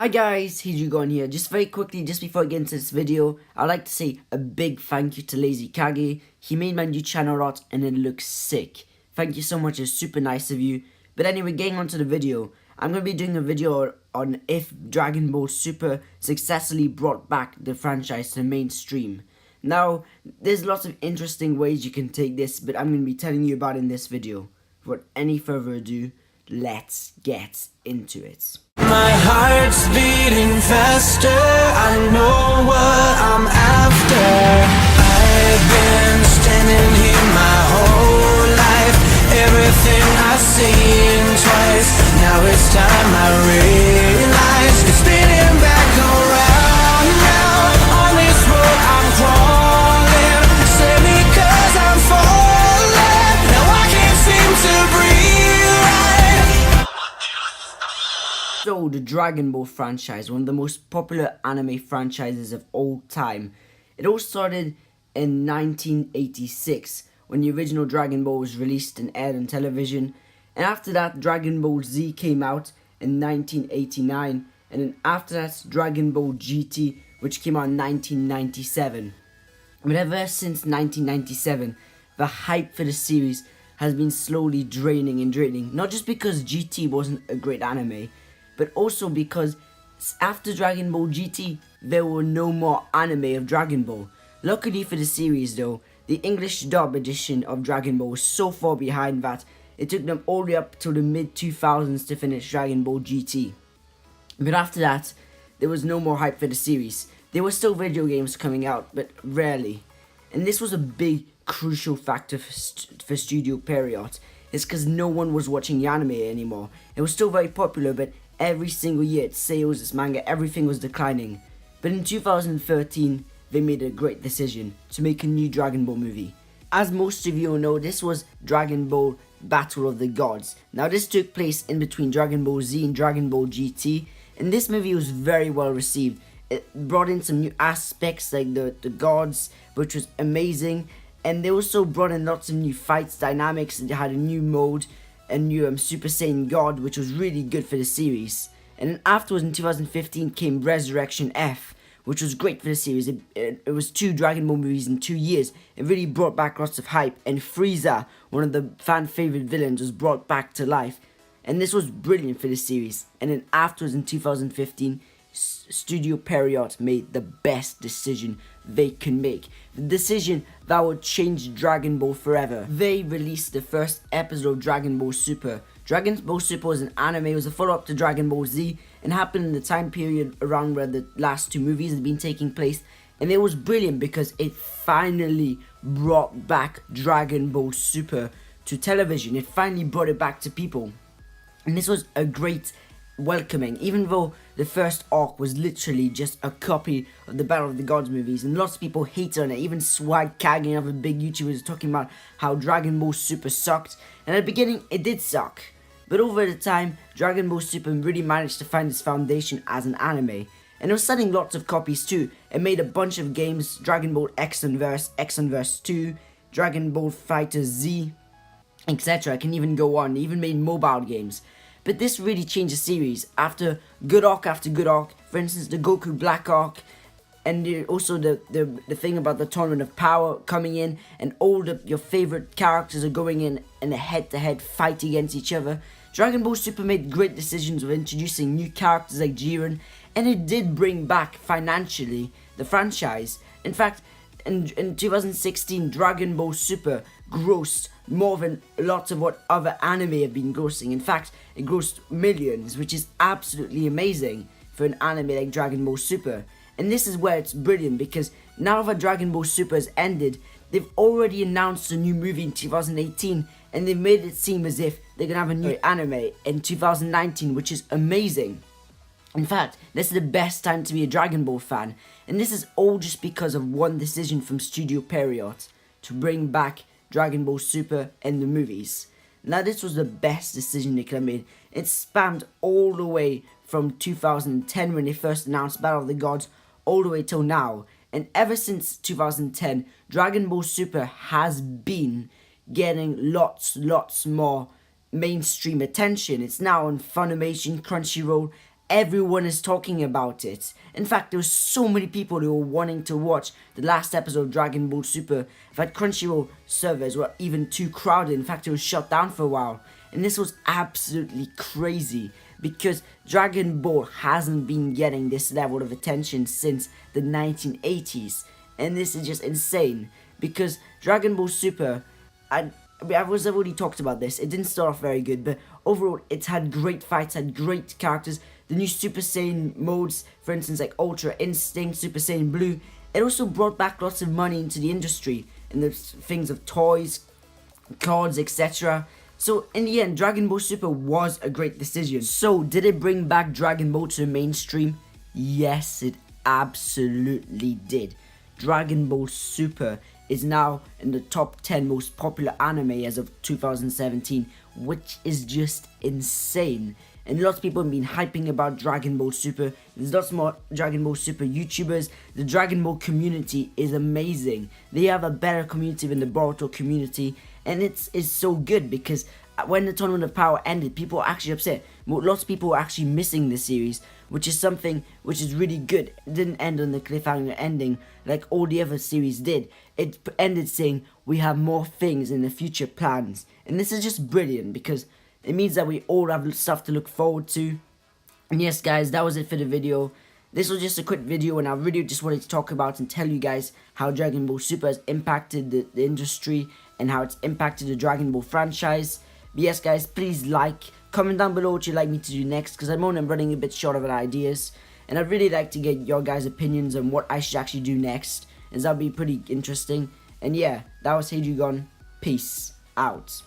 Hi guys, Hijugon here. Just very quickly, just before I get into this video, I'd like to say a big thank you to Lazy Kage. He made my new channel art and it looks sick. Thank you so much, it's super nice of you. But anyway, getting on to the video, I'm going to be doing a video on if Dragon Ball Super successfully brought back the franchise to mainstream. Now, there's lots of interesting ways you can take this, but I'm going to be telling you about it in this video. Without any further ado, let's get into it. My heart's beating faster, I know what I'm after. I've been standing here my whole life, everything I've seen twice. Now it's time I realize it's spinning back around now. On this road I'm crawling, save me 'cause I'm falling. Now I can't seem to breathe right. So, the Dragon Ball franchise, one of the most popular anime franchises of all time. It all started in 1986, when the original Dragon Ball was released and aired on television. And after that, Dragon Ball Z came out in 1989. And then after that, Dragon Ball GT, which came out in 1997. But ever since 1997, the hype for the series has been slowly draining and draining. Not just because GT wasn't a great anime, but also because after Dragon Ball GT, there were no more anime of Dragon Ball. Luckily for the series though, the English dub edition of Dragon Ball was so far behind that it took them all the way up till the mid-2000s to finish Dragon Ball GT. But after that, there was no more hype for the series. There were still video games coming out, but rarely. And this was a big, crucial factor for Studio Period. It's because no one was watching the anime anymore. It was still very popular, but every single year, its sales, its manga, everything was declining. But in 2013, they made a great decision to make a new Dragon Ball movie. As most of you will know, this was Dragon Ball Battle of the Gods. Now this took place in between Dragon Ball Z and Dragon Ball GT, and this movie was very well received. It brought in some new aspects like the gods, which was amazing, and they also brought in lots of new fights, dynamics. They had a new mode, a new Super Saiyan God, which was really good for the series. And then afterwards in 2015 came Resurrection F, which was great for the series. It was 2 Dragon Ball movies in 2 years. It really brought back lots of hype, and Frieza, one of the fan favorite villains, was brought back to life. And this was brilliant for the series. And then afterwards in 2015, Studio Period made the best decision they could make. The decision that would change Dragon Ball forever. They released the first episode of Dragon Ball Super. Dragon Ball Super was an anime, it was a follow-up to Dragon Ball Z, and happened in the time period around where the last 2 movies had been taking place. And it was brilliant because it finally brought back Dragon Ball Super to television. It finally brought it back to people. And this was a great welcoming, even though the first arc was literally just a copy of the Battle of the Gods movies, and lots of people hated on it. Even Swag Kage and other big YouTubers talking about how Dragon Ball Super sucked, and at the beginning it did suck, but over the time Dragon Ball Super really managed to find its foundation as an anime, and it was selling lots of copies too. It made a bunch of games: Dragon Ball Xenoverse 2, Dragon Ball Fighter Z, etc. I can even go on. It even made mobile games. But this really changed the series after good arc after good arc. For instance, the Goku Black arc, and also the thing about the Tournament of Power coming in, and all your favorite characters are going in a head-to-head fight against each other. Dragon Ball Super made great decisions with introducing new characters like Jiren, and it did bring back financially the franchise. In fact, in 2016, Dragon Ball Super grossed more than lots of what other anime have been grossing. In fact, it grossed millions, which is absolutely amazing for an anime like Dragon Ball Super. And this is where it's brilliant, because now that Dragon Ball Super has ended, they've already announced a new movie in 2018, and they've made it seem as if they're gonna have a new anime in 2019, which is amazing. In fact, this is the best time to be a Dragon Ball fan, and this is all just because of one decision from Studio Period to bring back Dragon Ball Super and the movies. Now this was the best decision they could have made. It spanned all the way from 2010 when they first announced Battle of the Gods all the way till now. And ever since 2010, Dragon Ball Super has been getting lots more mainstream attention. It's now on Funimation, Crunchyroll, everyone is talking about it. In fact, there were so many people who were wanting to watch the last episode of Dragon Ball Super. In fact, Crunchyroll servers were even too crowded. In fact, it was shut down for a while. And this was absolutely crazy because Dragon Ball hasn't been getting this level of attention since the 1980s. And this is just insane because Dragon Ball Super, I've already talked about this. It didn't start off very good, but overall, it's had great fights, had great characters. The new Super Saiyan modes, for instance, like Ultra Instinct, Super Saiyan Blue, it also brought back lots of money into the industry in the things of toys, cards, etc. So in the end, Dragon Ball Super was a great decision. So did it bring back Dragon Ball to the mainstream? Yes, it absolutely did. Dragon Ball Super is now in the top 10 most popular anime as of 2017, which is just insane. And lots of people have been hyping about Dragon Ball Super. There's lots more Dragon Ball Super YouTubers. The Dragon Ball community is amazing. They have a better community than the Boruto community, and it's so good because when the Tournament of Power ended, people were actually upset. Lots of people were actually missing the series, which is something which is really good. It didn't end on the cliffhanger ending like all the other series did. It ended saying we have more things in the future plans, and this is just brilliant because it means that we all have stuff to look forward to. And yes, guys, that was it for the video. This was just a quick video, and I really just wanted to talk about and tell you guys how Dragon Ball Super has impacted the industry and how it's impacted the Dragon Ball franchise. But yes, guys, please comment down below what you'd like me to do next, because I'm running a bit short of ideas. And I'd really like to get your guys' opinions on what I should actually do next, as that'll be pretty interesting. And yeah, that was Heijugon. Peace out.